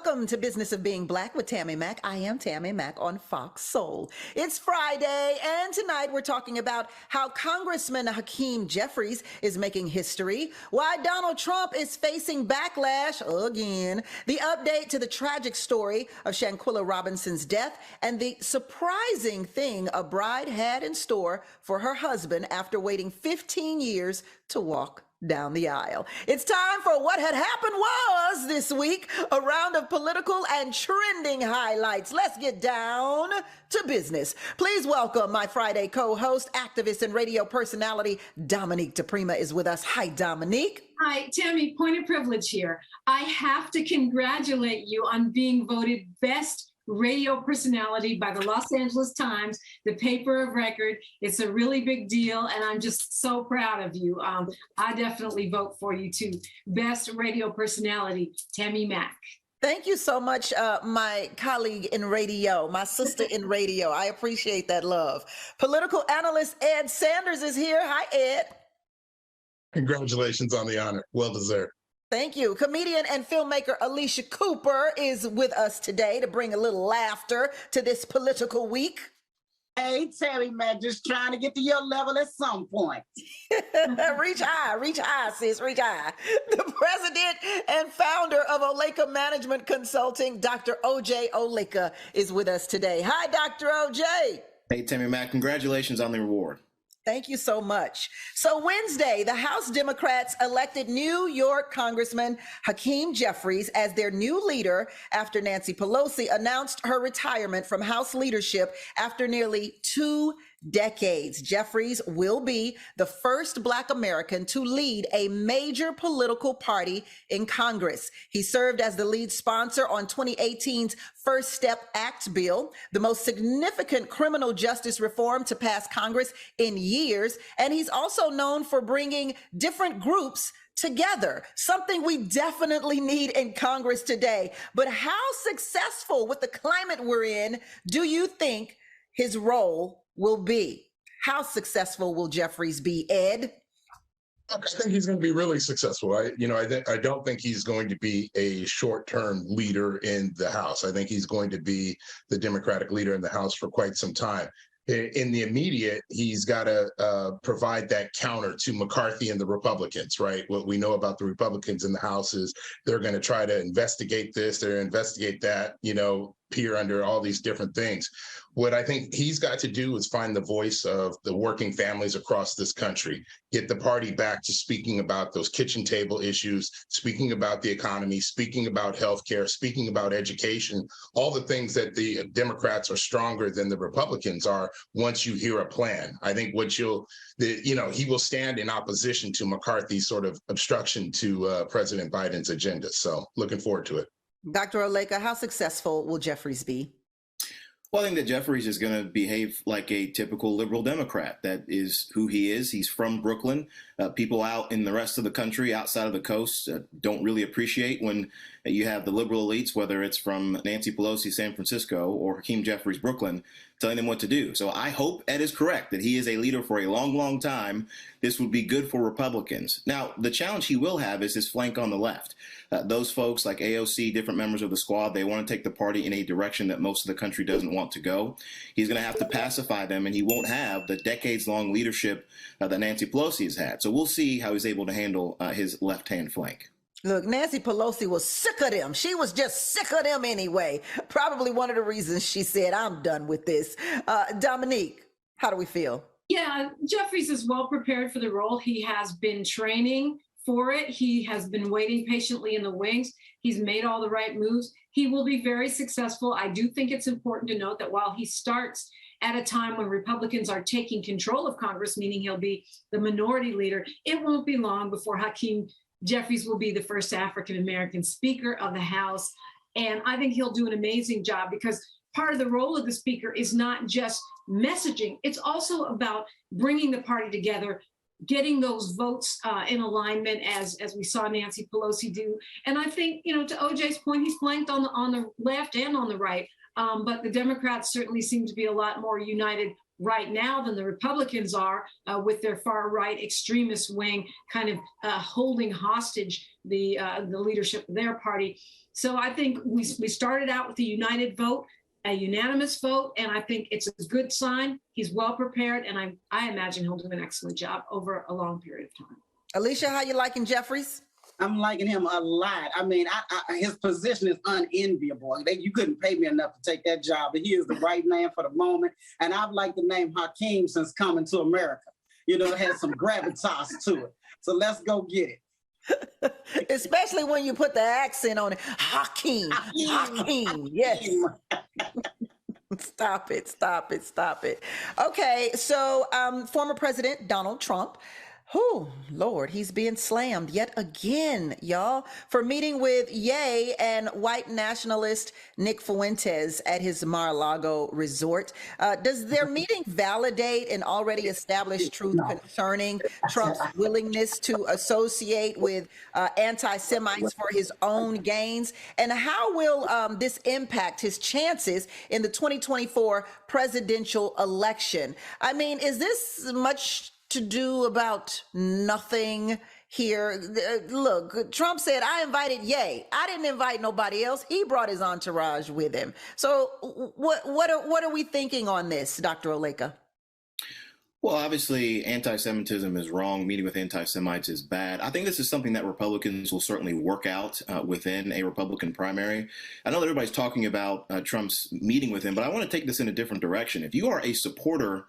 Welcome to Business of Being Black with Tammi Mac. I am Tammi Mac on Fox Soul. It's Friday, and tonight we're talking about how Congressman Hakeem Jeffries is making history, why Donald Trump is facing backlash again, the update to the tragic story of Shanquilla Robinson's death, and the surprising thing a bride had in store for her husband after waiting 15 years to walk down the aisle. It's time for What Had Happened Was this week, a round of political and trending highlights. Let's get down to business. Please welcome my Friday co-host, activist and radio personality, Dominique DePrima is with us. Hi, Dominique. Hi, Tammy, point of privilege here. I have to congratulate you on being voted best radio personality by the Los Angeles Times, the paper of record. It's a really big deal, and I'm just so proud of you. I definitely vote for you too. Best radio personality, Tammi Mac. Thank you so much, my colleague in radio, my sister in radio. I appreciate that love. Political analyst Ed Sanders is here. Hi, Ed. Congratulations on the honor. Well deserved. Thank you. Comedian and filmmaker Alicia Cooper is with us today to bring a little laughter to this political week. Hey, Tammi Mac, just trying to get to your level at some point. Reach high, sis, reach high. The president and founder of Oleka Management Consulting, Dr. O.J. Oleka, is with us today. Hi, Dr. O.J. Hey, Tammi Mac, congratulations on the reward. Thank you so much. So Wednesday, the House Democrats elected New York Congressman Hakeem Jeffries as their new leader after Nancy Pelosi announced her retirement from House leadership after nearly 2 decades. Jeffries will be the first Black American to lead a major political party in Congress. He served as the lead sponsor on 2018's First Step Act bill, the most significant criminal justice reform to pass Congress in years. And he's also known for bringing different groups together, something we definitely need in Congress today. But how successful with the climate we're in do you think his role will be? How successful will Jeffries be, Ed? I think he's going to be really successful. I don't think he's going to be a short-term leader in the House. I think he's going to be the Democratic leader in the House for quite some time. In the immediate, he's got to provide that counter to McCarthy and the Republicans, right? What we know about the Republicans in the House is they're going to try to investigate this, they're going to investigate that, peer under all these different things. What I think he's got to do is find the voice of the working families across this country, get the party back to speaking about those kitchen table issues, speaking about the economy, speaking about healthcare, speaking about education, all the things that the Democrats are stronger than the Republicans are once you hear a plan. I think he will stand in opposition to McCarthy's sort of obstruction to President Biden's agenda. So looking forward to it. Dr. Oleka, how successful will Jeffries be? Well, I think that Jeffries is going to behave like a typical liberal Democrat. That is who he is. He's from Brooklyn. People out in the rest of the country, outside of the coast, don't really appreciate when you have the liberal elites, whether it's from Nancy Pelosi, San Francisco, or Hakeem Jeffries, Brooklyn, telling them what to do. So I hope Ed is correct, that he is a leader for a long, long time. This would be good for Republicans. Now, the challenge he will have is his flank on the left. Those folks like AOC, different members of the squad, they want to take the party in a direction that most of the country doesn't want to go. He's going to have to pacify them, and he won't have the decades-long leadership that Nancy Pelosi has had. So we'll see how he's able to handle his left-hand flank. Look, Nancy Pelosi was sick of them. She was just sick of them anyway. Probably one of the reasons she said, I'm done with this. Dominique, how do we feel? Yeah, Jeffries is well prepared for the role. He has been training for it. He has been waiting patiently in the wings. He's made all the right moves. He will be very successful. I do think it's important to note that while he starts at a time when Republicans are taking control of Congress, meaning he'll be the minority leader, it won't be long before Hakeem Jeffries will be the first African-American Speaker of the House. And I think he'll do an amazing job, because part of the role of the Speaker is not just messaging. It's also about bringing the party together, getting those votes in alignment, as we saw Nancy Pelosi do. And I think, to OJ's point, he's flanked on the left and on the right. But the Democrats certainly seem to be a lot more united right now than the Republicans are, with their far right extremist wing kind of holding hostage the leadership of their party. So I think we started out with a united vote, a unanimous vote, and I think it's a good sign. He's well prepared, and I imagine he'll do an excellent job over a long period of time. Alicia, how you liking Jeffries? I'm liking him a lot. I mean, his position is unenviable. You couldn't pay me enough to take that job, but he is the right man for the moment. And I've liked the name Hakeem since coming to America. You know, it has some gravitas to it. So let's go get it. Especially when you put the accent on it. Hakeem. Yes. Stop it. Okay, so former President Donald Trump, Lord, he's being slammed yet again, y'all, for meeting with Ye and white nationalist Nick Fuentes at his Mar-a-Lago resort. Does their meeting validate an already established truth concerning Trump's willingness to associate with anti-Semites for his own gains? And how will this impact his chances in the 2024 presidential election? I mean, is this much to do about nothing here? Look, Trump said, I invited Ye. I didn't invite nobody else. He brought his entourage with him. So what are we thinking on this, Dr. Oleka? Well, obviously, anti-Semitism is wrong. Meeting with anti-Semites is bad. I think this is something that Republicans will certainly work out within a Republican primary. I know that everybody's talking about Trump's meeting with him, but I want to take this in a different direction. If you are a supporter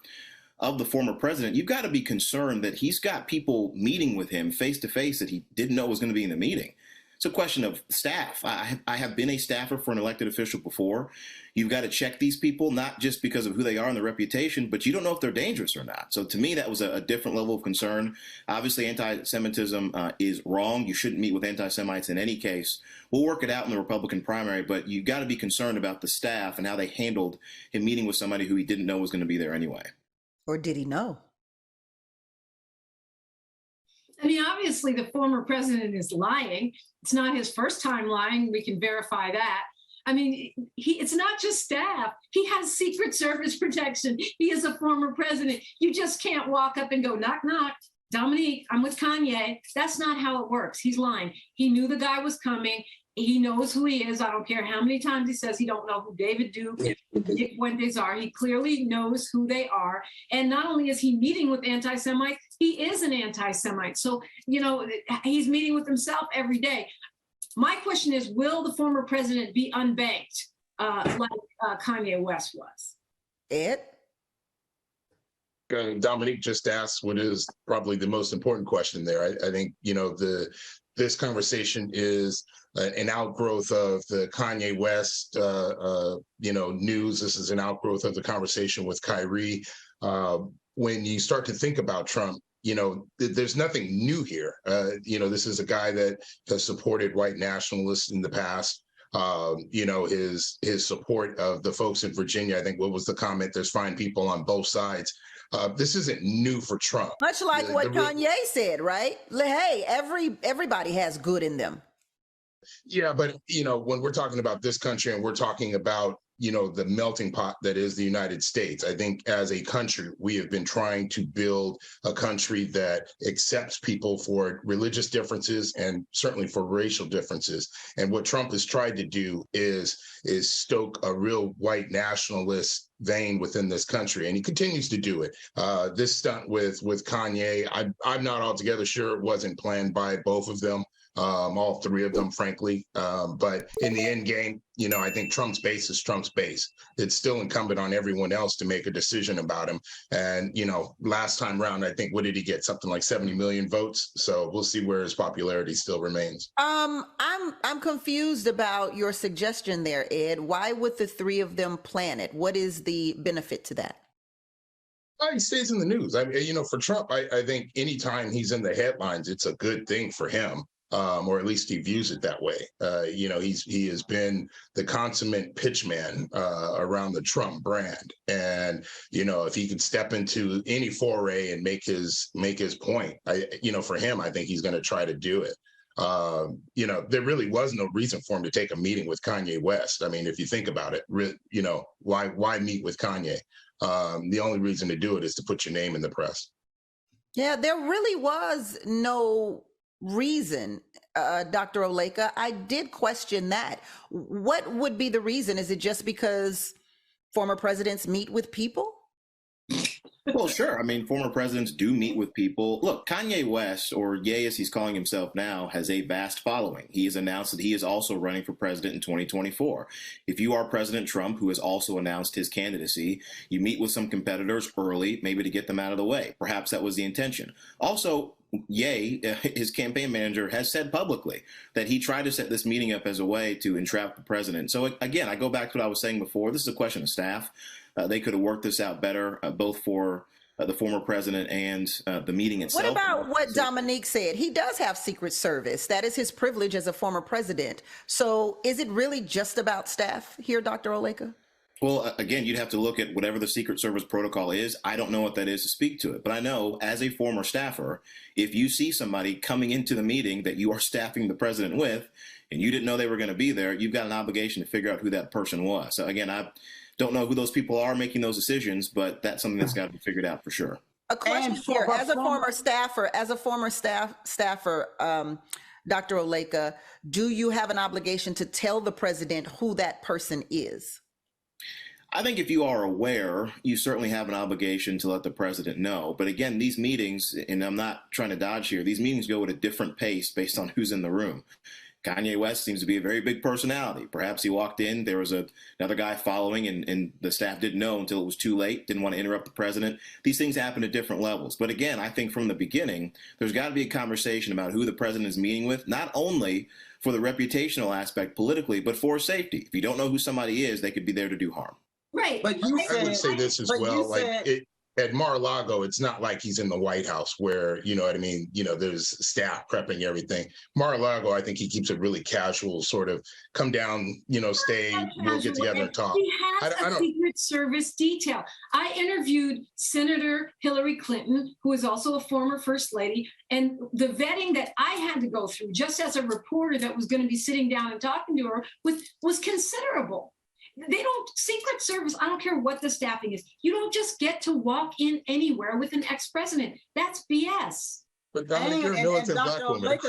of the former president, you've got to be concerned that he's got people meeting with him face to face that he didn't know was going to be in the meeting. It's a question of staff. I have been a staffer for an elected official before. You've got to check these people, not just because of who they are and their reputation, but you don't know if they're dangerous or not. So to me, that was a different level of concern. Obviously, anti-Semitism is wrong. You shouldn't meet with anti-Semites in any case. We'll work it out in the Republican primary, but you've got to be concerned about the staff and how they handled him meeting with somebody who he didn't know was going to be there anyway. Or did he know? I mean, obviously, the former president is lying. It's not his first time lying. We can verify that. I mean, it's not just staff. He has Secret Service protection. He is a former president. You just can't walk up and go, knock, knock. Dominique, I'm with Kanye. That's not how it works. He's lying. He knew the guy was coming. He knows who he is. I don't care how many times he says he don't know who David Duke and Nick Fuentes are. He clearly knows who they are. And not only is he meeting with anti-Semites, he is an anti-Semite. So, you know, he's meeting with himself every day. My question is, will the former president be unbanked like Kanye West was? Ed? Dominique just asked what is probably the most important question there. I think, you know, this conversation is an outgrowth of the Kanye West, news. This is an outgrowth of the conversation with Kyrie. When you start to think about Trump, you know, there's nothing new here. This is a guy that has supported white nationalists in the past. His support of the folks in Virginia. I think what was the comment? There's fine people on both sides. This isn't new for Trump. Much like what Kanye said, right? Hey, everybody has good in them. Yeah, but, you know, when we're talking about this country and we're talking about, you know, the melting pot that is the United States, I think as a country, we have been trying to build a country that accepts people for religious differences and certainly for racial differences. And what Trump has tried to do is stoke a real white nationalist vein within this country, and he continues to do it. This stunt with Kanye, I'm not altogether sure it wasn't planned by both of them. All three of them, frankly. But in the end game, you know, I think Trump's base is Trump's base. It's still incumbent on everyone else to make a decision about him. And, you know, last time around, I think, what did he get? Something like 70 million votes. So we'll see where his popularity still remains. I'm confused about your suggestion there, Ed. Why would the three of them plan it? What is the benefit to that? He stays in the news. I mean, you know, for Trump, I think anytime he's in the headlines, it's a good thing for him. Or at least he views it that way. He has been the consummate pitchman around the Trump brand, and you know, if he could step into any foray and make his point, for him, I think he's going to try to do it. There really was no reason for him to take a meeting with Kanye West. I mean, if you think about it, why meet with Kanye? The only reason to do it is to put your name in the press. Yeah, there really was no reason, Dr. Oleka. I did question that. What would be the reason? Is it just because former presidents meet with people? Well, sure. I mean, former presidents do meet with people. Look, Kanye West, or Ye as he's calling himself now, has a vast following. He has announced that he is also running for president in 2024. If you are President Trump, who has also announced his candidacy, you meet with some competitors early, maybe to get them out of the way. Perhaps that was the intention. Also, Ye, his campaign manager, has said publicly that he tried to set this meeting up as a way to entrap the president. So again, I go back to what I was saying before. This is a question of staff. They could have worked this out better, both for the former president and the meeting itself. What about what Dominique said? He does have Secret Service. That is his privilege as a former president. So is it really just about staff here, Dr. Oleka? Well, again, you'd have to look at whatever the Secret Service protocol is. I don't know what that is to speak to it. But I know as a former staffer, if you see somebody coming into the meeting that you are staffing the president with, and you didn't know they were going to be there, you've got an obligation to figure out who that person was. So again, I don't know who those people are making those decisions, but that's something that's got to be figured out for sure. A question here, as a former staffer, Dr. Oleka, do you have an obligation to tell the president who that person is? I think if you are aware, you certainly have an obligation to let the president know. But again, these meetings, and I'm not trying to dodge here, these meetings go at a different pace based on who's in the room. Kanye West seems to be a very big personality. Perhaps he walked in, there was another guy following, and the staff didn't know until it was too late, didn't want to interrupt the president. These things happen at different levels. But again, I think from the beginning, there's got to be a conversation about who the president is meeting with, not only for the reputational aspect politically, but for safety. If you don't know who somebody is, they could be there to do harm. Right. But you said, I would say this as well. At Mar-a-Lago, it's not like he's in the White House where, you know what I mean, there's staff prepping everything. Mar-a-Lago, I think he keeps it really casual, sort of come down, stay, we'll get together and talk. He has a Secret Service detail. I interviewed Senator Hillary Clinton, who is also a former First Lady, and the vetting that I had to go through just as a reporter that was going to be sitting down and talking to her was considerable. They don't, Secret Service, I don't care what the staffing is. You don't just get to walk in anywhere with an ex-president. That's BS. But Dominic, you're a militant black woman. And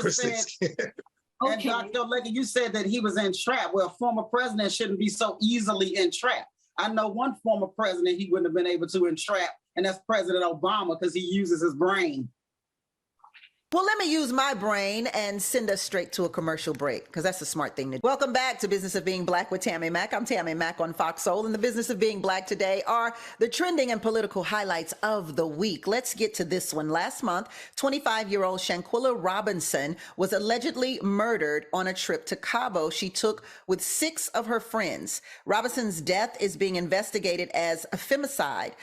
Dr. Oleka, you said that he was entrapped. Well, former president shouldn't be so easily entrapped. I know one former president he wouldn't have been able to entrap, and that's President Obama, because he uses his brain. Well, let me use my brain and send us straight to a commercial break, because that's a smart thing to do. Welcome back to Business of Being Black with Tammi Mac. I'm Tammi Mac on FOXSOUL, and the Business of Being Black today are the trending and political highlights of the week. Let's get to this one. Last month, 25-year-old Shanquilla Robinson was allegedly murdered on a trip to Cabo she took with 6 of her friends. Robinson's death is being investigated as a femicide,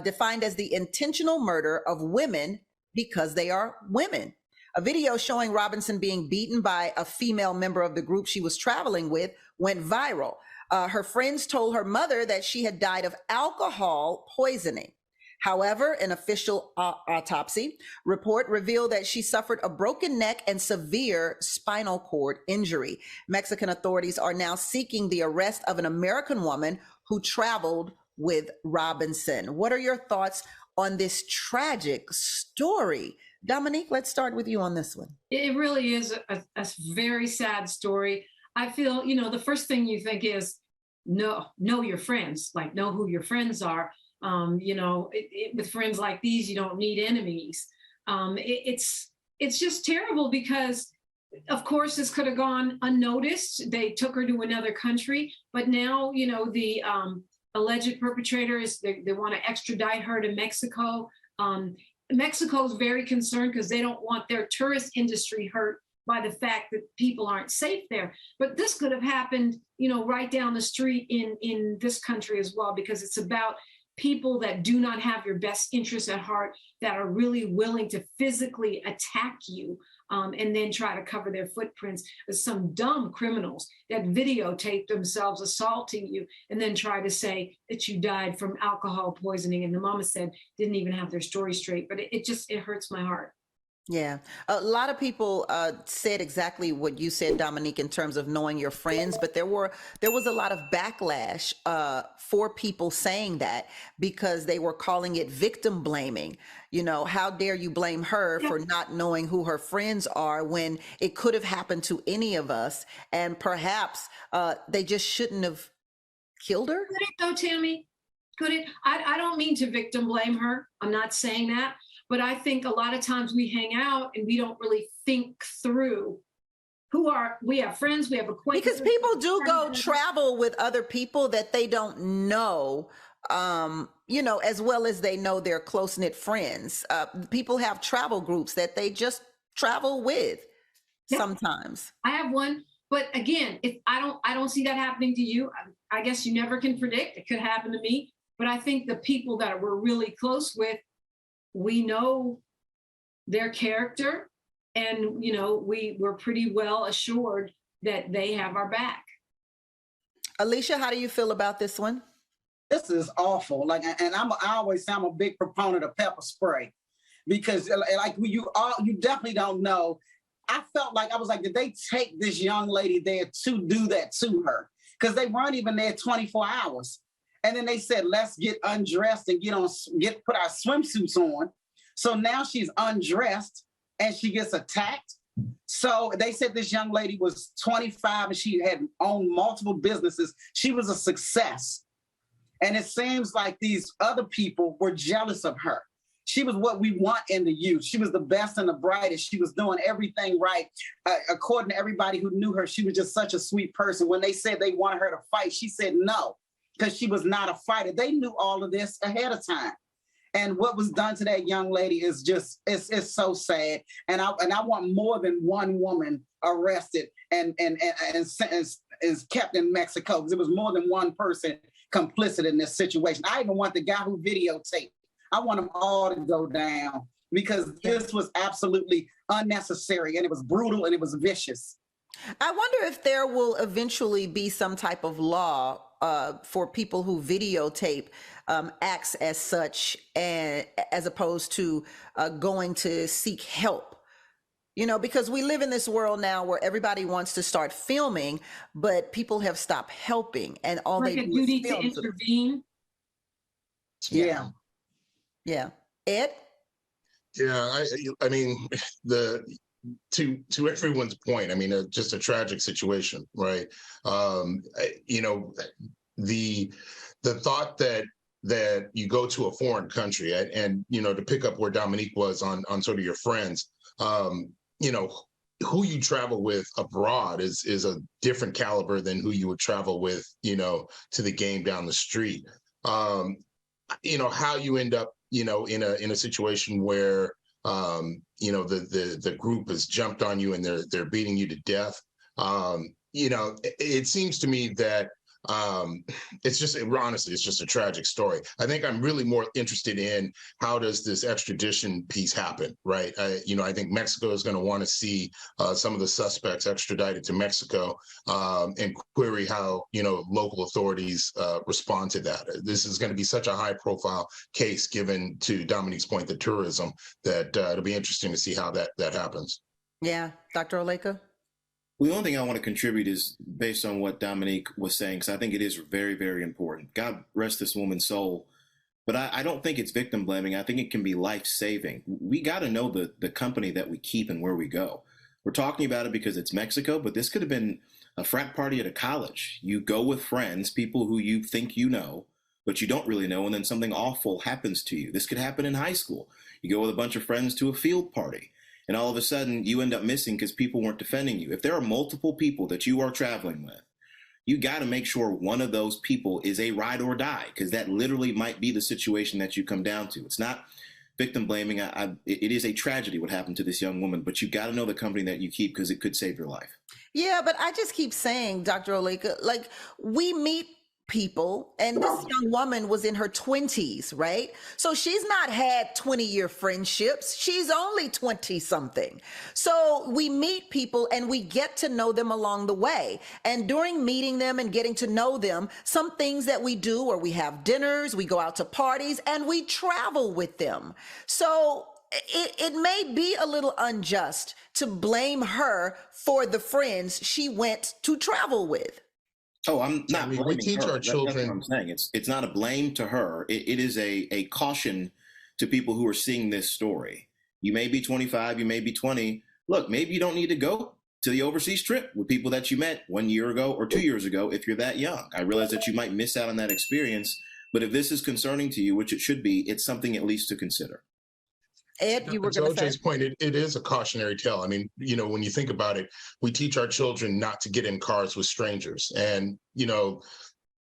defined as the intentional murder of women because they are women. A video showing Robinson being beaten by a female member of the group she was traveling with went viral. Her friends told her mother that she had died of alcohol poisoning. However, an official autopsy report revealed that she suffered a broken neck and severe spinal cord injury. Mexican authorities are now seeking the arrest of an American woman who traveled with Robinson. What are your thoughts on this tragic story? Dominique, let's start with you on this one. It really is a very sad story. I feel, the first thing you think is know your friends, like know who your friends are. With friends like these, you don't need enemies. It's just terrible because, of course, this could have gone unnoticed. They took her to another country, but now, the alleged perpetrators, they want to extradite her to Mexico. Mexico is very concerned because they don't want their tourist industry hurt by the fact that people aren't safe there. But this could have happened, right down the street in this country as well, because it's about people that do not have your best interests at heart, that are really willing to physically attack you and then try to cover their footprints. As some dumb criminals that videotape themselves assaulting you and then try to say that you died from alcohol poisoning. And the mama said didn't even have their story straight, but it hurts my heart. Yeah. A lot of people said exactly what you said, Dominique, in terms of knowing your friends, but there was a lot of backlash for people saying that because they were calling it victim blaming. You know, how dare you blame her Yeah. for not knowing who her friends are when it could have happened to any of us, and perhaps they just shouldn't have killed her? Could it though, Tammy? Could it? I don't mean to victim blame her. I'm not saying that. But I think a lot of times we hang out and we don't really think through we have friends, we have acquaintances. Because people do go travel with other people that they don't know, you know, as well as they know their close-knit friends. People have travel groups that they just travel with sometimes. I have one, but again, if I don't see that happening to you. I guess you never can predict. It could happen to me. But I think the people that we're really close with, we know their character, and you know we're pretty well assured that they have our back. Alicia, how do you feel about this one? This is awful. Like, and I always say I'm a big proponent of pepper spray because, like, you definitely don't know. I felt like I was like, did they take this young lady there to do that to her? Because they weren't even there 24 hours. And then they said, let's get undressed and put our swimsuits on. So now she's undressed and she gets attacked. So they said this young lady was 25 and she had owned multiple businesses. She was a success. And it seems like these other people were jealous of her. She was what we want in the youth. She was the best and the brightest. She was doing everything right. According to everybody who knew her, she was just such a sweet person. When they said they wanted her to fight, she said no, because she was not a fighter. They knew all of this ahead of time. And what was done to that young lady is just, it's so sad. And I want more than one woman arrested and sentenced, is kept in Mexico, because it was more than one person complicit in this situation. I even want the guy who videotaped. I want them all to go down, because this was absolutely unnecessary, and it was brutal, and it was vicious. I wonder if there will eventually be some type of law for people who videotape acts as such, and as opposed to going to seek help. You know, because we live in this world now where everybody wants to start filming, but people have stopped helping, and all Like they a do duty is to film. intervene. Yeah. Yeah. Ed? Yeah, I mean, to everyone's point, I mean, just a tragic situation, right? You know, the thought that you go to a foreign country, and you know, to pick up where Dominique was on sort of your friends, you know, who you travel with abroad is a different caliber than who you would travel with, you know, to the game down the street. You know, how you end up, you know, in a situation where you know, the group has jumped on you and they're beating you to death. You know, it seems to me that it's just, honestly, it's just a tragic story. I think I'm really more interested in how does this extradition piece happen, right? You know, I think Mexico is going to want to see some of the suspects extradited to Mexico, and query how, you know, local authorities respond to that. This is going to be such a high profile case, given to Dominique's point, the tourism, that it'll be interesting to see how that happens. Yeah. Dr. Oleka? Well, the only thing I want to contribute is based on what Dominique was saying, because I think it is very, very important. God rest this woman's soul. But I don't think it's victim blaming. I think it can be life saving. We got to know the company that we keep and where we go. We're talking about it because it's Mexico, but this could have been a frat party at a college. You go with friends, people who you think you know, but you don't really know, and then something awful happens to you. This could happen in high school. You go with a bunch of friends to a field party, and all of a sudden you end up missing because people weren't defending you. If there are multiple people that you are traveling with, you got to make sure one of those people is a ride or die, because that literally might be the situation that you come down to. It's not victim blaming. It is a tragedy what happened to this young woman, but you got to know the company that you keep, because it could save your life. Yeah, but I just keep saying, Dr. Oleka, like, we meet people, and this young woman was in her 20s, right? So she's not had 20-year friendships. She's only 20 something. So we meet people and we get to know them along the way. And during meeting them and getting to know them, some things that we do, or we have dinners, we go out to parties, and we travel with them. So it may be a little unjust to blame her for the friends she went to travel with. Oh, I'm not I mean, we blaming teach her. our children. That's what I'm saying. It's not a blame to her. It is a caution to people who are seeing this story. You may be 25, you may be 20. Look, maybe you don't need to go to the overseas trip with people that you met 1 year ago or 2 years ago if you're that young. I realize that you might miss out on that experience, but if this is concerning to you, which it should be, it's something at least to consider. Ed, you were To going to OJ's say? point, it is a cautionary tale. I mean, when you think about it, we teach our children not to get in cars with strangers, and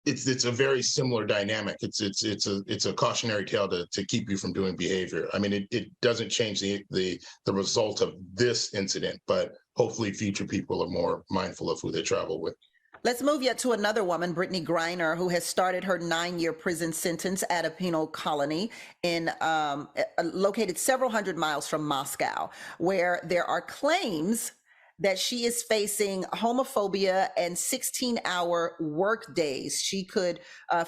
it's a very similar dynamic. It's a cautionary tale to keep you from doing behavior. I mean, it doesn't change the result of this incident, but hopefully future people are more mindful of who they travel with. Let's move yet to another woman, Brittany Griner, who has started her 9-year prison sentence at a penal colony located several hundred miles from Moscow, where there are claims that she is facing homophobia and 16-hour work days. She could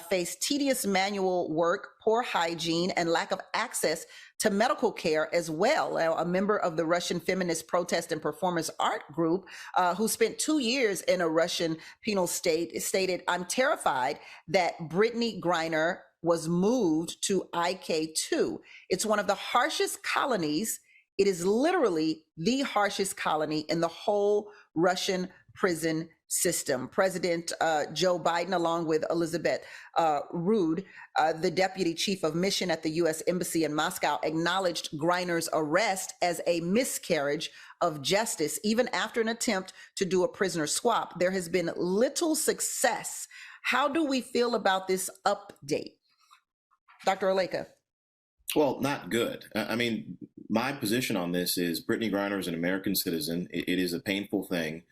face tedious manual work, poor hygiene, and lack of access to medical care as well. A member of the Russian feminist protest and performance art group who spent 2 years in a Russian penal state stated, "I'm terrified that Brittany Griner was moved to IK2. It's one of the harshest colonies. It is literally the harshest colony in the whole Russian prison system." President Joe Biden, along with Elizabeth Rood, the deputy chief of mission at the U.S. Embassy in Moscow, acknowledged Griner's arrest as a miscarriage of justice. Even after an attempt to do a prisoner swap, there has been little success. How do we feel about this update? Dr. Oleka. Well, not good. I mean, my position on this is Brittany Griner is an American citizen. It is a painful thing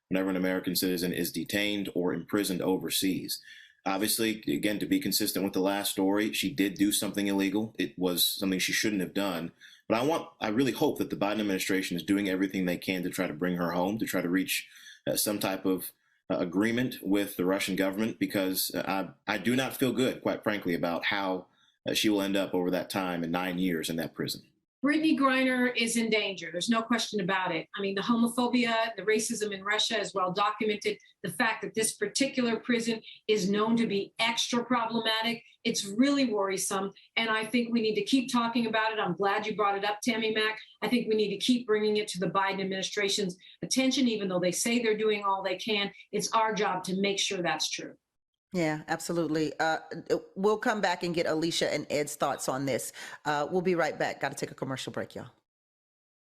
whenever an American citizen is detained or imprisoned overseas. Obviously, again, to be consistent with the last story, she did do something illegal. It was something she shouldn't have done. But I really hope that the Biden administration is doing everything they can to try to bring her home, to try to reach some type of agreement with the Russian government, because I do not feel good, quite frankly, about how she will end up over that time in 9 years in that prison. Brittany Griner is in danger. There's no question about it. I mean, the homophobia, the racism in Russia is well documented. The fact that this particular prison is known to be extra problematic, it's really worrisome. And I think we need to keep talking about it. I'm glad you brought it up, Tammi Mac. I think we need to keep bringing it to the Biden administration's attention, even though they say they're doing all they can. It's our job to make sure that's true. Yeah, absolutely. We'll come back and get Alicia and Ed's thoughts on this. We'll be right back. Got to take a commercial break, y'all.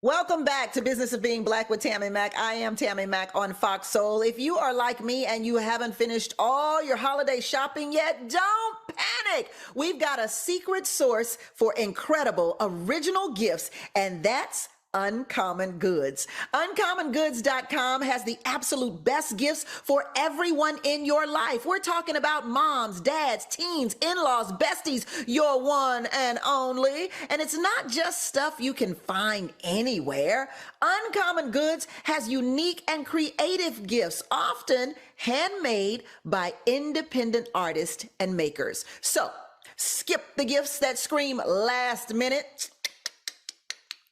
Welcome back to Business of Being Black with Tammi Mac. I am Tammi Mac on Fox Soul. If you are like me and you haven't finished all your holiday shopping yet, don't panic. We've got a secret source for incredible original gifts, and that's Uncommon Goods. UncommonGoods.com has the absolute best gifts for everyone in your life. We're talking about moms, dads, teens, in-laws, besties, your one and only. And it's not just stuff you can find anywhere. Uncommon Goods has unique and creative gifts, often handmade by independent artists and makers. So skip the gifts that scream last minute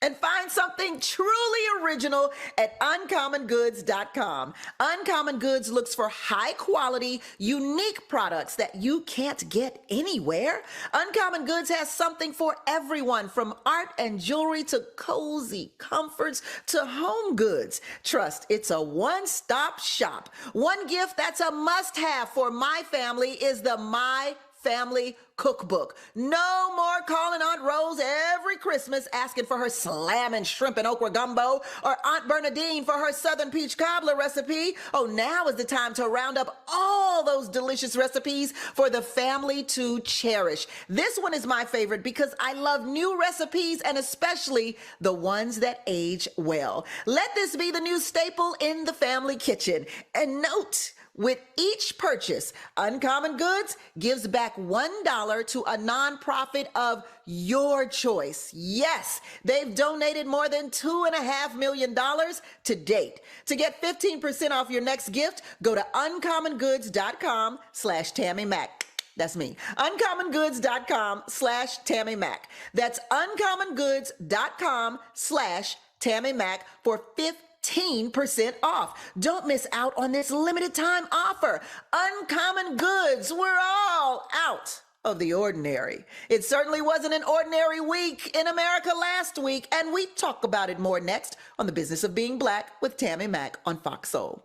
and find something truly original at UncommonGoods.com. Uncommon Goods looks for high quality, unique products that you can't get anywhere. Uncommon Goods has something for everyone, from art and jewelry to cozy comforts to home goods. Trust, it's a one-stop shop. One gift that's a must-have for my family is the My Family Cookbook. No more calling Aunt Rose every Christmas asking for her slamming shrimp and okra gumbo, or Aunt Bernadine for her southern peach cobbler recipe. Oh, now is the time to round up all those delicious recipes for the family to cherish. This one is my favorite because I love new recipes, and especially the ones that age well. Let this be the new staple in the family kitchen. And note, with each purchase, Uncommon Goods gives back $1 to a nonprofit of your choice. Yes, they've donated more than $2.5 million to date. To get 15% off your next gift, go to uncommongoods.com/Tammi Mac. That's me. Uncommongoods.com/Tammi Mac. That's uncommongoods.com/Tammi Mac for 15% off. Don't miss out on this limited time offer. Uncommon Goods. We're all out of the ordinary. It certainly wasn't an ordinary week in America last week, and we talk about it more next on The Business of Being Black with Tammi Mac on Fox Soul.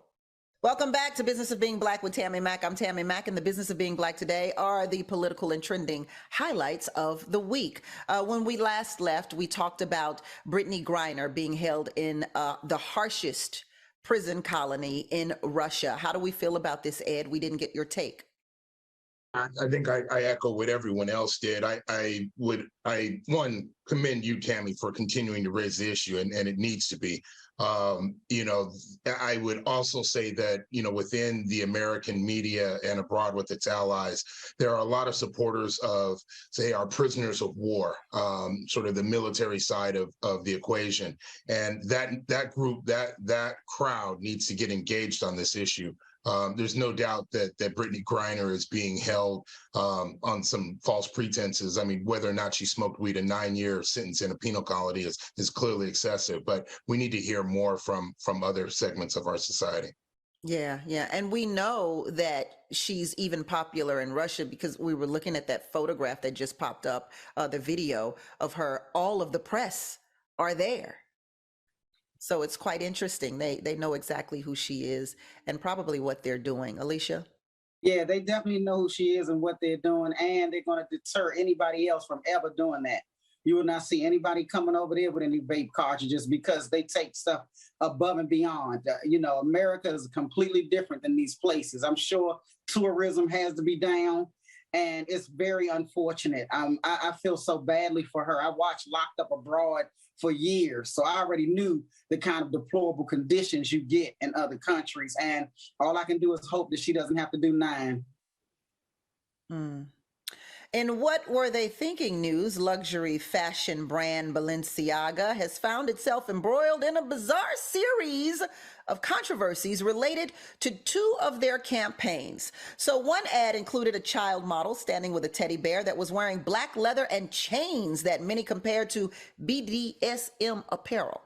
Welcome back to Business of Being Black with Tammi Mac. I'm Tammi Mac, and the Business of Being Black today are the political and trending highlights of the week. When we last left, we talked about Brittany Griner being held in the harshest prison colony in Russia. How do we feel about this, Ed? We didn't get your take. I think I echo what everyone else did. I commend you, Tammi, for continuing to raise the issue, and it needs to be. I would also say that, within the American media and abroad with its allies, there are a lot of supporters of, say, our prisoners of war, sort of the military side of the equation. And that group, that crowd needs to get engaged on this issue. There's no doubt that Brittany Griner is being held on some false pretenses. I mean, whether or not she smoked weed, a 9-year sentence in a penal colony is clearly excessive. But we need to hear more from other segments of our society. Yeah. And we know that she's even popular in Russia because we were looking at that photograph that just popped up, the video of her. All of the press are there. So it's quite interesting. They know exactly who she is and probably what they're doing. Alicia? Yeah, they definitely know who she is and what they're doing, and they're going to deter anybody else from ever doing that. You will not see anybody coming over there with any vape cartridges because they take stuff above and beyond. America is completely different than these places. I'm sure tourism has to be down, and it's very unfortunate. I feel so badly for her. I watched Locked Up Abroad for years, so I already knew the kind of deplorable conditions you get in other countries, and all I can do is hope that she doesn't have to do 9. In what were they thinking news, luxury fashion brand Balenciaga has found itself embroiled in a bizarre series of controversies related to 2 of their campaigns. So one ad included a child model standing with a teddy bear that was wearing black leather and chains that many compared to BDSM apparel.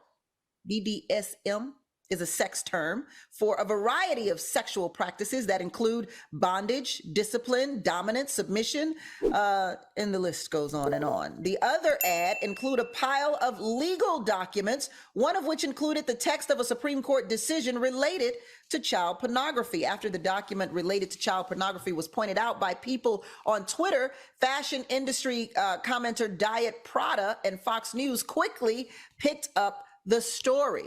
BDSM is a sex term for a variety of sexual practices that include bondage, discipline, dominance, submission, and the list goes on and on. The other ad included a pile of legal documents, one of which included the text of a Supreme Court decision related to child pornography. After the document related to child pornography was pointed out by people on Twitter, fashion industry commenter Diet Prada and Fox News quickly picked up the story.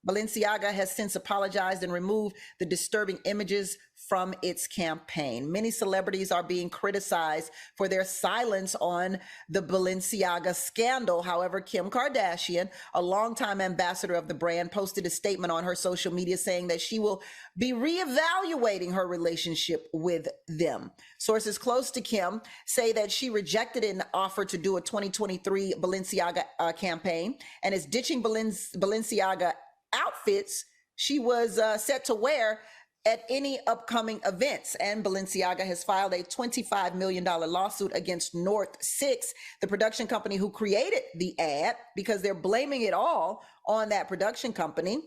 Balenciaga has since apologized and removed the disturbing images from its campaign. Many celebrities are being criticized for their silence on the Balenciaga scandal. However, Kim Kardashian, a longtime ambassador of the brand, posted a statement on her social media saying that she will be reevaluating her relationship with them. Sources close to Kim say that she rejected an offer to do a 2023 Balenciaga campaign and is ditching Balenciaga outfits she was set to wear at any upcoming events. And Balenciaga has filed a $25 million lawsuit against North 6, the production company who created the ad, because they're blaming it all on that production company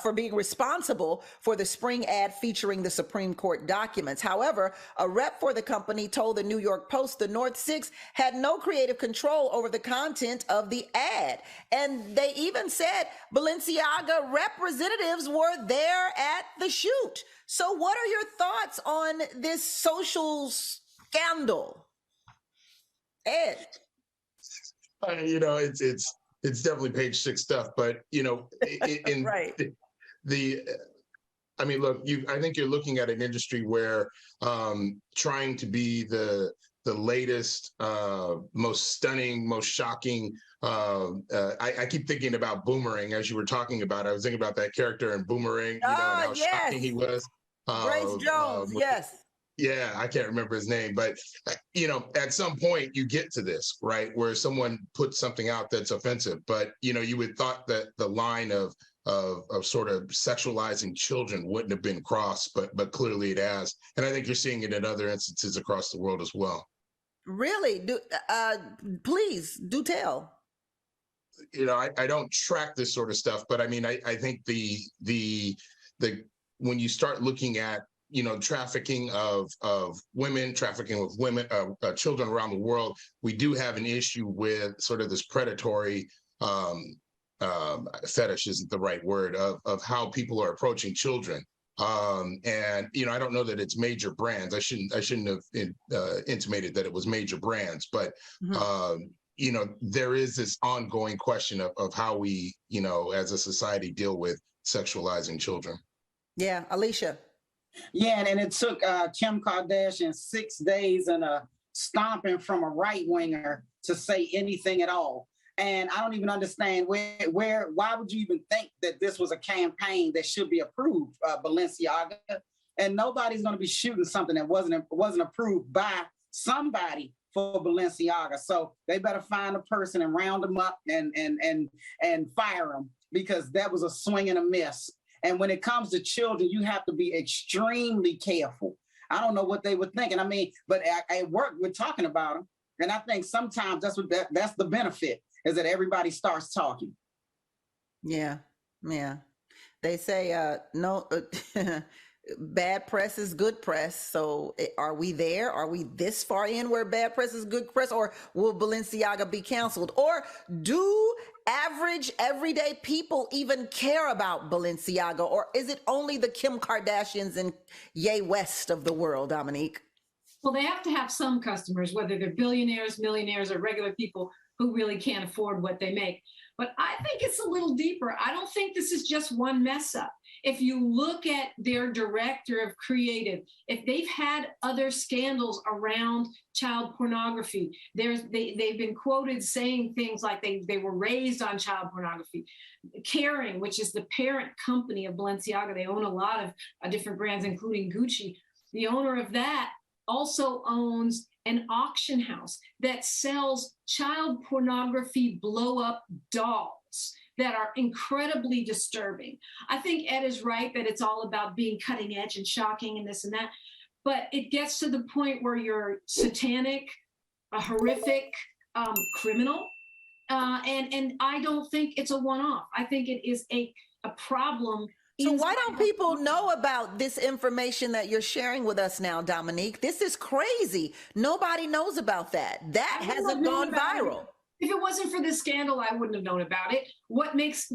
for being responsible for the spring ad featuring the Supreme Court documents. However, a rep for the company told the New York Post the North 6 had no creative control over the content of the ad. And they even said Balenciaga representatives were there at the shoot. So what are your thoughts on this social scandal? Ed? It's definitely page 6 stuff, but Right. Look, I think you're looking at an industry where trying to be the latest, most stunning, most shocking. I keep thinking about Boomerang as you were talking about. I was thinking about that character in Boomerang, and how shocking he was. Grace Jones, yes. Yeah, I can't remember his name, but at some point you get to this, right, where someone puts something out that's offensive, but you would thought that the line of of sort of sexualizing children wouldn't have been crossed, but clearly it has. And I think you're seeing it in other instances across the world as well. Really? Please do tell. I don't track this sort of stuff, but I mean, I think the when you start looking at trafficking of women, trafficking with women, children around the world, we do have an issue with sort of this predatory fetish isn't the right word of how people are approaching children. And I don't know that it's major brands. I shouldn't have intimated that it was major brands, but there is this ongoing question of how we, as a society, deal with sexualizing children. Yeah, Alicia. Yeah, and it took Kim Kardashian 6 days and a stomping from a right winger to say anything at all. And I don't even understand why would you even think that this was a campaign that should be approved, Balenciaga? And nobody's going to be shooting something that wasn't approved by somebody for Balenciaga. So they better find a person and round them up and fire them, because that was a swing and a miss. And when it comes to children, you have to be extremely careful. I don't know what they were thinking. I mean, but at work, we're talking about them. And I think sometimes that's the benefit, is that everybody starts talking. Yeah. They say no. Bad press is good press. So are we there? Are we this far in where bad press is good press, or will Balenciaga be canceled? Or do average everyday people even care about Balenciaga, or is it only the Kim Kardashians and Ye West of the world, Dominique? Well, they have to have some customers, whether they're billionaires, millionaires, or regular people who really can't afford what they make. But I think it's a little deeper. I don't think this is just one mess up. If you look at their director of creative, if they've had other scandals around child pornography, they've been quoted saying things like they were raised on child pornography. Kering, which is the parent company of Balenciaga, they own a lot of different brands, including Gucci. The owner of that also owns an auction house that sells child pornography blow-up dolls that are incredibly disturbing. I think Ed is right that it's all about being cutting edge and shocking and this and that, but it gets to the point where you're satanic, a horrific criminal, and I don't think it's a one-off. I think it is a problem. So why don't people know about this information that you're sharing with us now, Dominique? This is crazy. Nobody knows about that. That hasn't gone viral. If it wasn't for this scandal, I wouldn't have known about it. What makes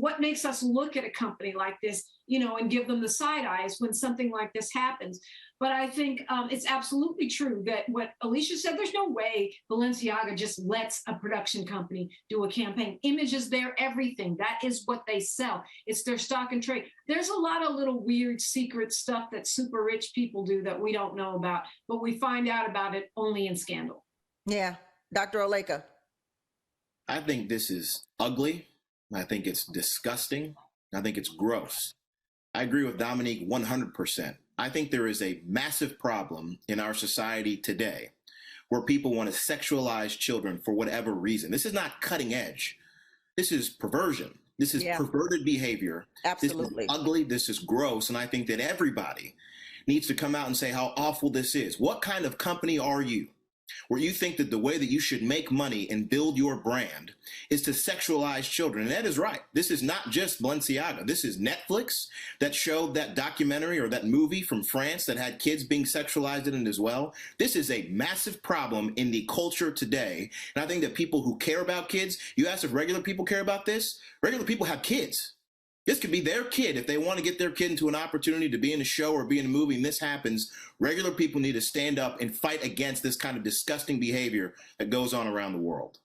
us look at a company like this, and give them the side eyes when something like this happens? But I think it's absolutely true that what Alicia said, there's no way Balenciaga just lets a production company do a campaign. Image is their everything. That is what they sell. It's their stock and trade. There's a lot of little weird secret stuff that super rich people do that we don't know about, but we find out about it only in scandal. Yeah. Dr. Oleka. I think this is ugly. I think it's disgusting. I think it's gross. I agree with Dominique 100%. I think there is a massive problem in our society today where people want to sexualize children for whatever reason. This is not cutting edge. This is perversion. This is perverted behavior. Absolutely. This is ugly. This is gross. And I think that everybody needs to come out and say how awful this is. What kind of company are you, where you think that the way that you should make money and build your brand is to sexualize children? And that is right. This is not just Balenciaga. This is Netflix that showed that documentary or that movie from France that had kids being sexualized in it as well. This is a massive problem in the culture today. And I think that people who care about kids, you ask if regular people care about this, regular people have kids. This could be their kid. If they want to get their kid into an opportunity to be in a show or be in a movie and this happens, regular people need to stand up and fight against this kind of disgusting behavior that goes on around the world.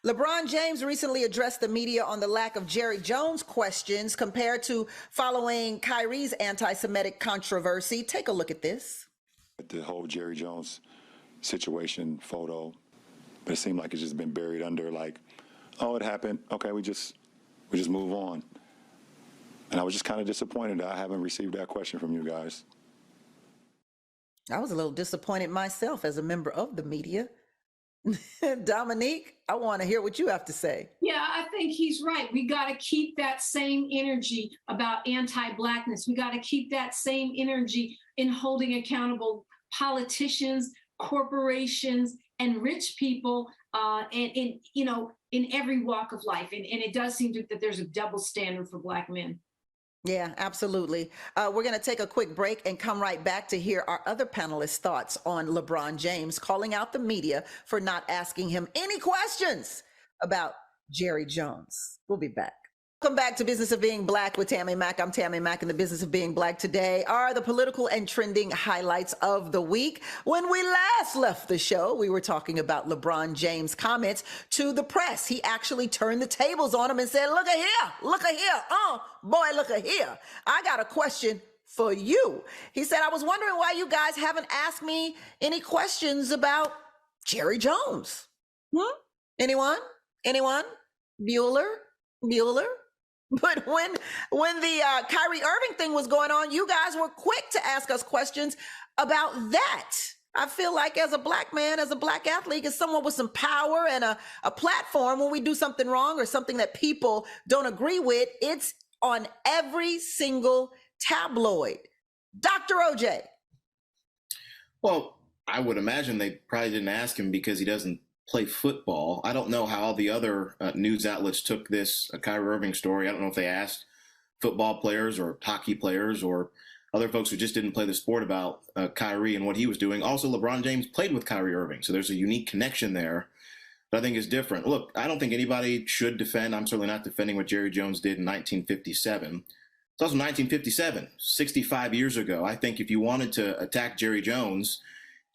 LeBron James recently addressed the media on the lack of Jerry Jones questions compared to following Kyrie's anti-Semitic controversy. Take a look at this. The whole Jerry Jones situation photo, but it seemed like it's just been buried under like, oh, it happened. Okay, we just move on. And I was just kind of disappointed that I haven't received that question from you guys. I was a little disappointed myself as a member of the media. Dominique, I want to hear what you have to say. Yeah, I think he's right. We got to keep that same energy about anti-Blackness. We got to keep that same energy in holding accountable politicians, corporations, and rich people, and in every walk of life. And it does seem that there's a double standard for Black men. Yeah, absolutely. We're going to take a quick break and come right back to hear our other panelists' thoughts on LeBron James calling out the media for not asking him any questions about Jerry Jones. We'll be back. Welcome back to Business of Being Black with Tammi Mac. I'm Tammi Mac, and the Business of Being Black today are the political and trending highlights of the week. When we last left the show, we were talking about LeBron James' comments to the press. He actually turned the tables on him and said, look at here, boy, look at here. I got a question for you. He said, I was wondering why you guys haven't asked me any questions about Jerry Jones. Anyone? Bueller? But when the Kyrie Irving thing was going on, you guys were quick to ask us questions about that. I feel like as a Black man, as a Black athlete, as someone with some power and a platform, when we do something wrong or something that people don't agree with, it's on every single tabloid. Dr. OJ. Well, I would imagine they probably didn't ask him because he doesn't play football. I don't know how all the other news outlets took this Kyrie Irving story. I don't know if they asked football players or hockey players or other folks who just didn't play the sport about Kyrie and what he was doing. Also, LeBron James played with Kyrie Irving, so there's a unique connection there that I think is different. Look, I don't think anybody should defend. I'm certainly not defending what Jerry Jones did in 1957. It's also 1957, 65 years ago. I think if you wanted to attack Jerry Jones,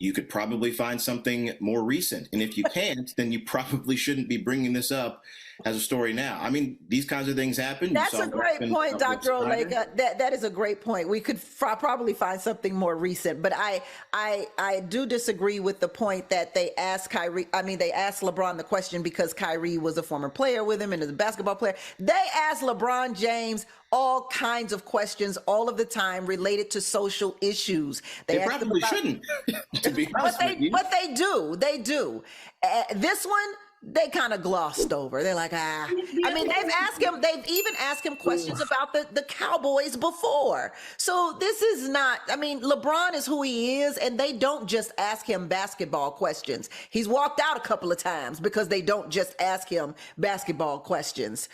you could probably find something more recent. And if you can't, then you probably shouldn't be bringing this up as a story now. I mean, these kinds of things happen. That's a great point, Dr. Olega. That is a great point. We could probably find something more recent, but I do disagree with the point that they asked LeBron the question because Kyrie was a former player with him and is a basketball player. They asked LeBron James all kinds of questions all of the time related to social issues. They probably shouldn't, to be honest with you. But they do. This one, they kind of glossed over. They're like, I mean, they've even asked him questions about the Cowboys before. So this is not, I mean, LeBron is who he is, and they don't just ask him basketball questions. He's walked out a couple of times because they don't just ask him basketball questions.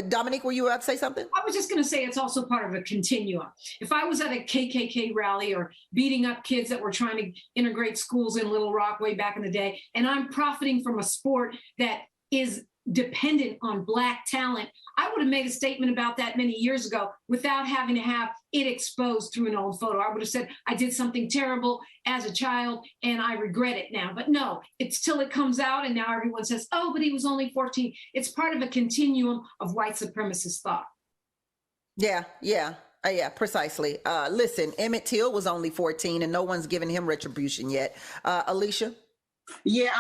Dominique, were you about to say something? I was just going to say it's also part of a continuum. If I was at a KKK rally or beating up kids that were trying to integrate schools in Little Rock way back in the day, and I'm profiting from a sport that is dependent on Black talent, I would have made a statement about that many years ago without having to have it exposed through an old photo. I would have said, I did something terrible as a child and I regret it now. But no, it's till it comes out and now everyone says, oh, but he was only 14. It's part of a continuum of white supremacist thought. Yeah, precisely. Listen, Emmett Till was only 14 and no one's given him retribution yet. Alicia? Yeah,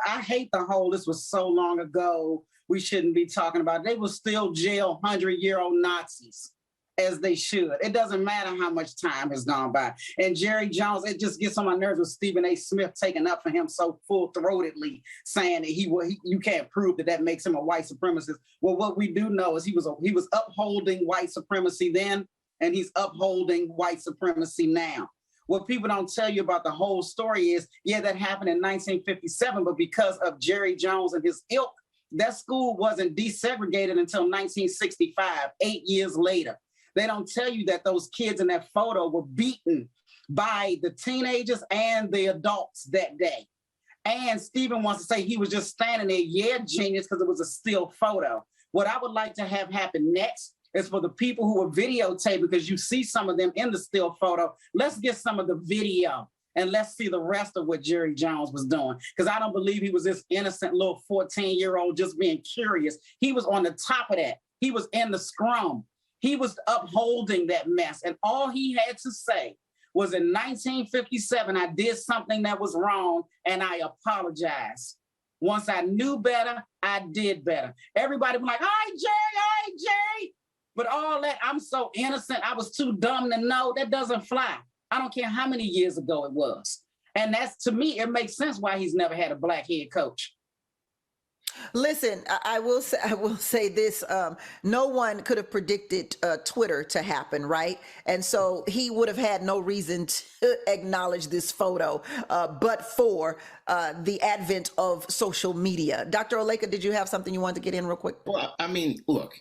I hate the whole, this was so long ago, we shouldn't be talking about it. They will still jail 100-year-old Nazis, as they should. It doesn't matter how much time has gone by. And Jerry Jones, it just gets on my nerves with Stephen A. Smith taking up for him so full-throatedly, saying that you can't prove that makes him a white supremacist. Well, what we do know is he was upholding white supremacy then, and he's upholding white supremacy now. What people don't tell you about the whole story is, yeah, that happened in 1957, but because of Jerry Jones and his ilk, that school wasn't desegregated until 1965, 8 years later. They don't tell you that those kids in that photo were beaten by the teenagers and the adults that day. And Stephen wants to say he was just standing there, yeah, genius, because it was a still photo. What I would like to have happen next is for the people who were videotaped, because you see some of them in the still photo. Let's get some of the video and let's see the rest of what Jerry Jones was doing. Because I don't believe he was this innocent little 14-year-old just being curious. He was on the top of that. He was in the scrum. He was upholding that mess. And all he had to say was, in 1957, I did something that was wrong and I apologize. Once I knew better, I did better. Everybody was like, all right, Jerry. But all that, I'm so innocent, I was too dumb to know, that doesn't fly. I don't care how many years ago it was. And that's, to me, it makes sense why he's never had a black head coach. Listen, I will say this. No one could have predicted Twitter to happen, right? And so he would have had no reason to acknowledge this photo, but for the advent of social media. Dr. Oleka, did you have something you wanted to get in real quick? Well, I mean, look,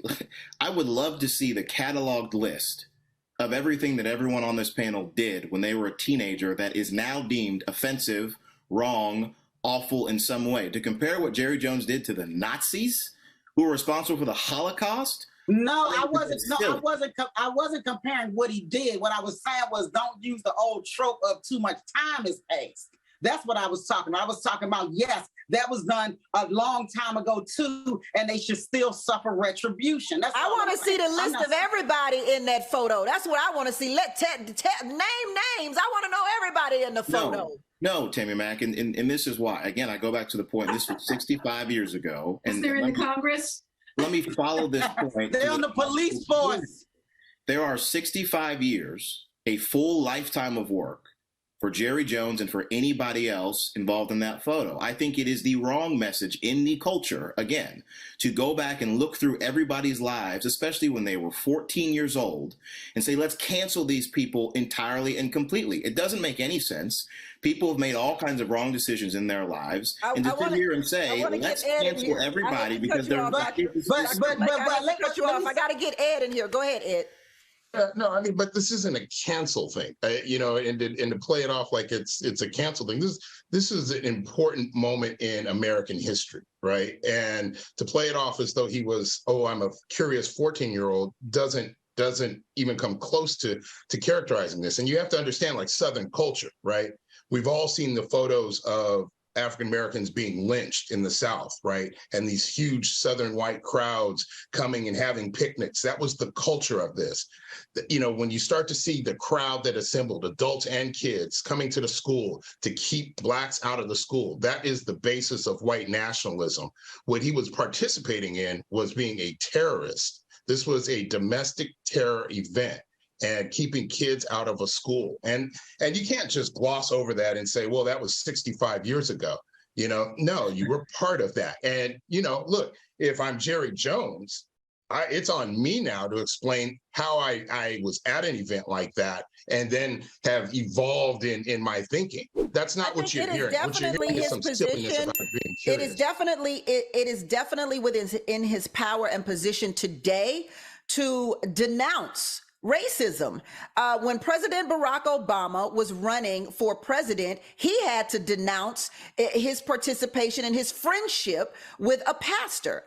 I would love to see the cataloged list of everything that everyone on this panel did when they were a teenager that is now deemed offensive, wrong, awful in some way. To compare what Jerry Jones did to the Nazis who were responsible for the Holocaust. No, I wasn't comparing what he did. What I was saying was, don't use the old trope of too much time has passed. That's what I was talking about. I was talking about, yes, that was done a long time ago too, and they should still suffer retribution. I want to see the list of everybody in that photo. That's what I want to see. Name names. I want to know everybody in the photo. No, Tammi Mac, and this is why. Again, I go back to the point. This was 65 years ago. And they're in the Congress? Let me follow this point. They're on the police force. There are 65 years, a full lifetime of work for Jerry Jones and for anybody else involved in that photo. I think it is the wrong message in the culture, again, to go back and look through everybody's lives, especially when they were 14 years old, and say, let's cancel these people entirely and completely. It doesn't make any sense. People have made all kinds of wrong decisions in their lives. And to sit here and say, let's cancel everybody because they're... I got to get Ed in here. Go ahead, Ed. No, I mean, but this isn't a cancel thing, and to play it off like it's a cancel thing. This is an important moment in American history, right? And to play it off as though he was, I'm a curious 14-year-old doesn't even come close to characterizing this. And you have to understand, like, Southern culture, right? We've all seen the photos of African Americans being lynched in the South, right? And these huge Southern white crowds coming and having picnics. That was the culture of this. When you start to see the crowd that assembled, adults and kids coming to the school to keep Blacks out of the school, that is the basis of white nationalism. What he was participating in was being a terrorist. This was a domestic terror event and keeping kids out of a school. And you can't just gloss over that and say, well, that was 65 years ago. No, you were part of that. And, look, if I'm Jerry Jones, it's on me now to explain how I was at an event like that and then have evolved in my thinking. That's not what you're hearing. What you're hearing is some silliness about being curious. It is definitely within his power and position today to denounce racism. When President Barack Obama was running for president, he had to denounce his participation and his friendship with a pastor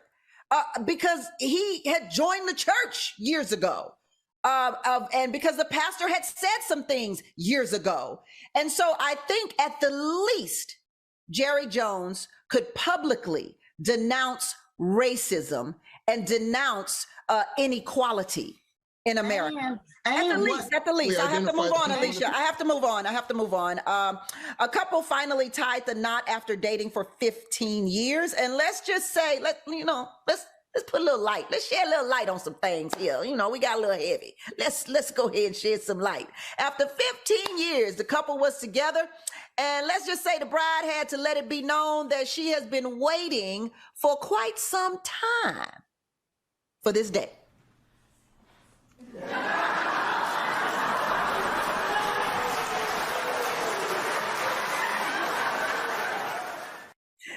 because he had joined the church years ago. And because the pastor had said some things years ago. And so I think at the least, Jerry Jones could publicly denounce racism and denounce inequality in America. At the least. I have to move on, Alicia. I have to move on. A couple finally tied the knot after dating for 15 years. And let's just say, let's put a little light. Let's shed a little light on some things here. We got a little heavy. Let's go ahead and shed some light. After 15 years, the couple was together. And let's just say the bride had to let it be known that she has been waiting for quite some time for this day.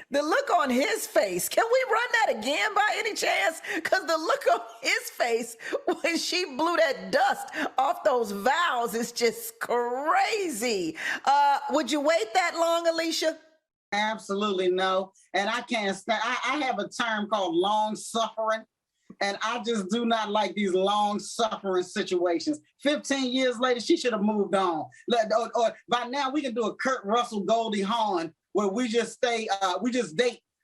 The look on his face, can we run that again by any chance? Because the look on his face when she blew that dust off those vows is just crazy. Would you wait that long, Alicia? Absolutely no. And I can't stand, I have a term called long suffering. And I just do not like these long suffering situations. 15 years later, she should have moved on. Or by now we can do a Kurt Russell, Goldie Hawn, where we just date.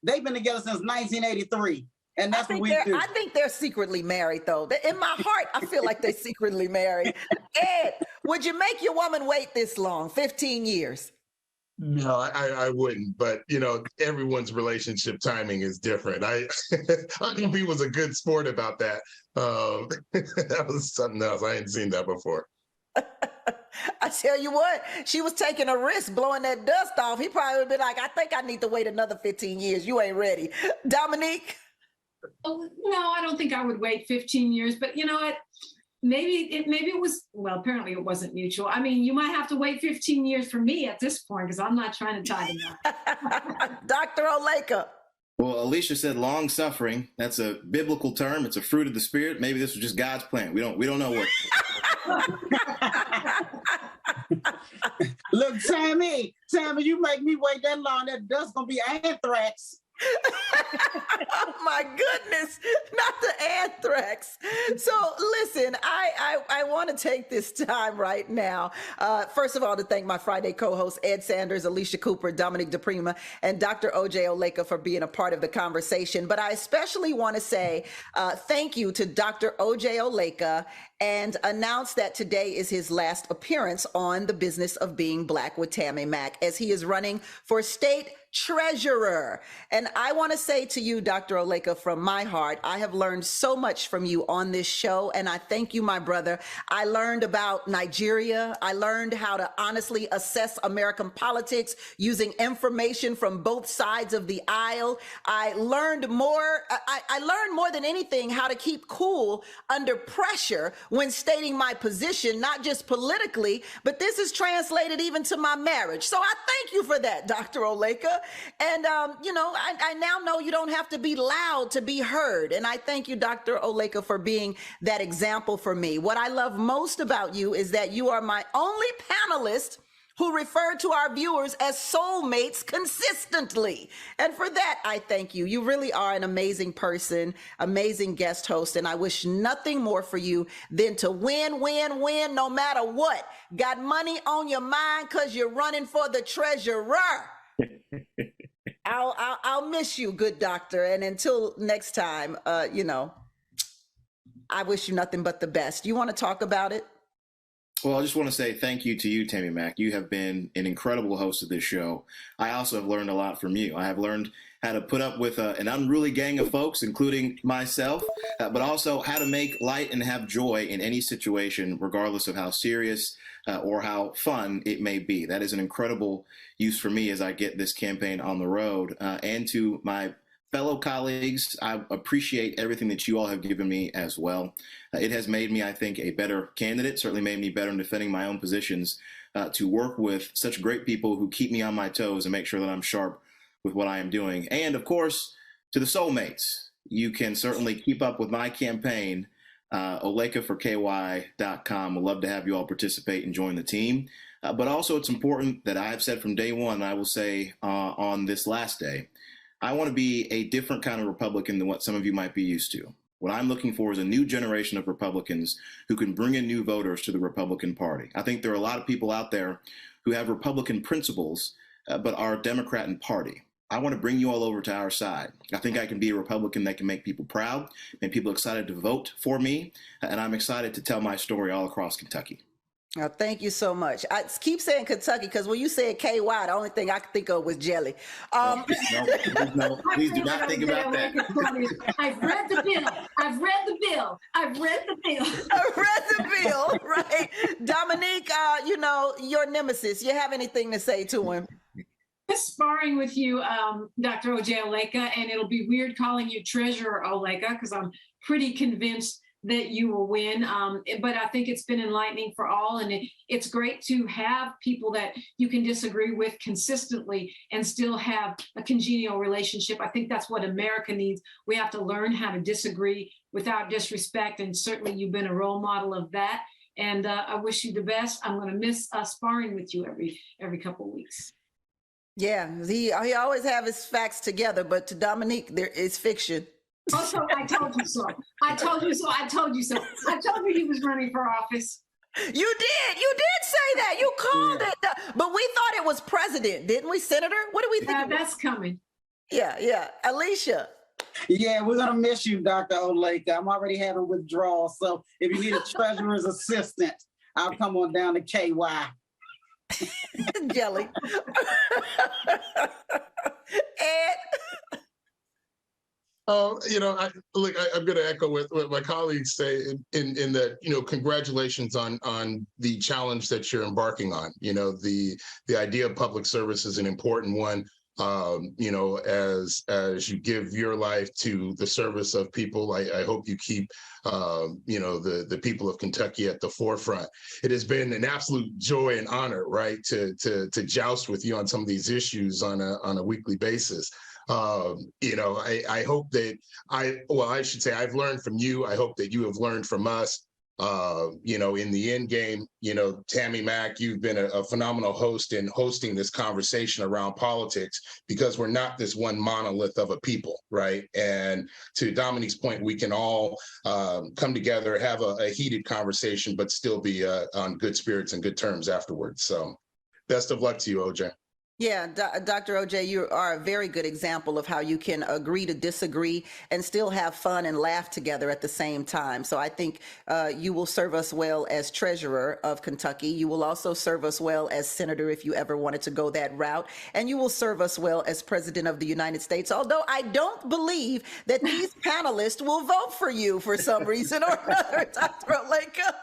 They've been together since 1983. And that's what we do. I think they're secretly married, though. In my heart, I feel like they're secretly married. Ed, would you make your woman wait this long, 15 years? No, I wouldn't. But, everyone's relationship timing is different. Uncle B was a good sport about that. That was something else. I hadn't seen that before. I tell you what, she was taking a risk blowing that dust off. He probably would have been like, I think I need to wait another 15 years. You ain't ready. Dominique? Oh, no, I don't think I would wait 15 years, but you know what? Maybe it was, well, apparently it wasn't mutual. I mean, you might have to wait 15 years for me at this point because I'm not trying to tie them up. Dr. Oleka. Well, Alicia said long suffering. That's a biblical term. It's a fruit of the spirit. Maybe this was just God's plan. We don't know what. Look, Tammy, you make me wait that long. That dust gonna be anthrax. Oh my goodness, not the anthrax. So listen, I want to take this time right now, first of all, to thank my Friday co-hosts, Ed Sanders, Alicia Cooper, Dominique DePrima, and Dr. OJ Oleka for being a part of the conversation. But I especially want to say thank you to Dr. OJ Oleka and announce that today is his last appearance on The Business of Being Black with Tammi Mac, as he is running for state treasurer. And I want to say to you, Dr. Oleka, from my heart, I have learned so much from you on this show, and I thank you, my brother. I learned about Nigeria. I learned how to honestly assess American politics using information from both sides of the aisle. I learned more. I learned more than anything how to keep cool under pressure when stating my position, not just politically, but this is translated even to my marriage. So I thank you for that, Dr. Oleka. And, I now know you don't have to be loud to be heard. And I thank you, Dr. Oleka, for being that example for me. What I love most about you is that you are my only panelist who refer to our viewers as soulmates consistently. And for that, I thank you. You really are an amazing person, amazing guest host, and I wish nothing more for you than to win, win, win, no matter what. Got money on your mind because you're running for the treasurer. I'll miss you, good doctor. And until next time, I wish you nothing but the best. You want to talk about it? Well, I just want to say thank you to you, Tammi Mac. You have been an incredible host of this show. I also have learned a lot from you. I have learned how to put up with an unruly gang of folks, including myself, but also how to make light and have joy in any situation, regardless of how serious or how fun it may be. That is an incredible use for me as I get this campaign on the road. And to my fellow colleagues, I appreciate everything that you all have given me as well. It has made me, I think, a better candidate, certainly made me better in defending my own positions, to work with such great people who keep me on my toes and make sure that I'm sharp with what I am doing. And of course, to the soulmates, you can certainly keep up with my campaign, olekaforky.com. We'd love to have you all participate and join the team. But also it's important that I have said from day one, and I will say on this last day, I want to be a different kind of Republican than what some of you might be used to. What I'm looking for is a new generation of Republicans who can bring in new voters to the Republican Party. I think there are a lot of people out there who have Republican principles, but are Democrat in party. I want to bring you all over to our side. I think I can be a Republican that can make people proud, make people excited to vote for me, and I'm excited to tell my story all across Kentucky. Oh, thank you so much. I keep saying Kentucky because when you said KY, the only thing I could think of was jelly. No, please do not think about that. I've read the bill. I've read the bill. I've read the bill. I've read the bill, right? Dominique, your nemesis. You have anything to say to him? Just sparring with you, Dr. OJ Oleka, and it'll be weird calling you Treasurer Oleka because I'm pretty convinced that you will win. But I think it's been enlightening for all. And it's great to have people that you can disagree with consistently and still have a congenial relationship. I think that's what America needs. We have to learn how to disagree without disrespect. And certainly you've been a role model of that. And I wish you the best. I'm going to miss sparring with you every couple of weeks. Yeah, he always have his facts together, but to Dominique, there is fiction. Also, I told you so. I told you so. I told you so. I told you he was running for office. You did say that. You called it. But we thought it was president, didn't we, Senator? What do we think? Yeah, that's coming. Yeah. Alicia. Yeah, we're going to miss you, Dr. Oleka. I'm already having withdrawal. So if you need a treasurer's assistant, I'll come on down to KY. Jelly. Ed. I'm going to echo what my colleagues say in that, congratulations on the challenge that you're embarking on. The idea of public service is an important one. As you give your life to the service of people, I hope you keep, the people of Kentucky at the forefront. It has been an absolute joy and honor, right, to joust with you on some of these issues on a weekly basis. I hope that I should say I've learned from you. I hope that you have learned from us. In the end game, Tammi Mac, you've been a phenomenal host in hosting this conversation around politics, because we're not this one monolith of a people, right? And to Dominique's point, we can all come together, have a heated conversation, but still be on good spirits and good terms afterwards. So best of luck to you, OJ. Yeah, Dr. OJ, you are a very good example of how you can agree to disagree and still have fun and laugh together at the same time. So I think you will serve us well as treasurer of Kentucky. You will also serve us well as senator if you ever wanted to go that route. And you will serve us well as president of the United States, although I don't believe that these panelists will vote for you for some reason or another, Dr. Oleka.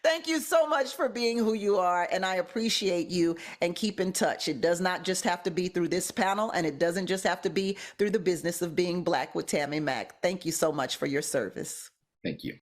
Thank you so much for being who you are, and I appreciate you, and keep in touch. It does not just have to be through this panel, and it doesn't just have to be through the business of being Black with Tammi Mac. Thank you so much for your service. Thank you.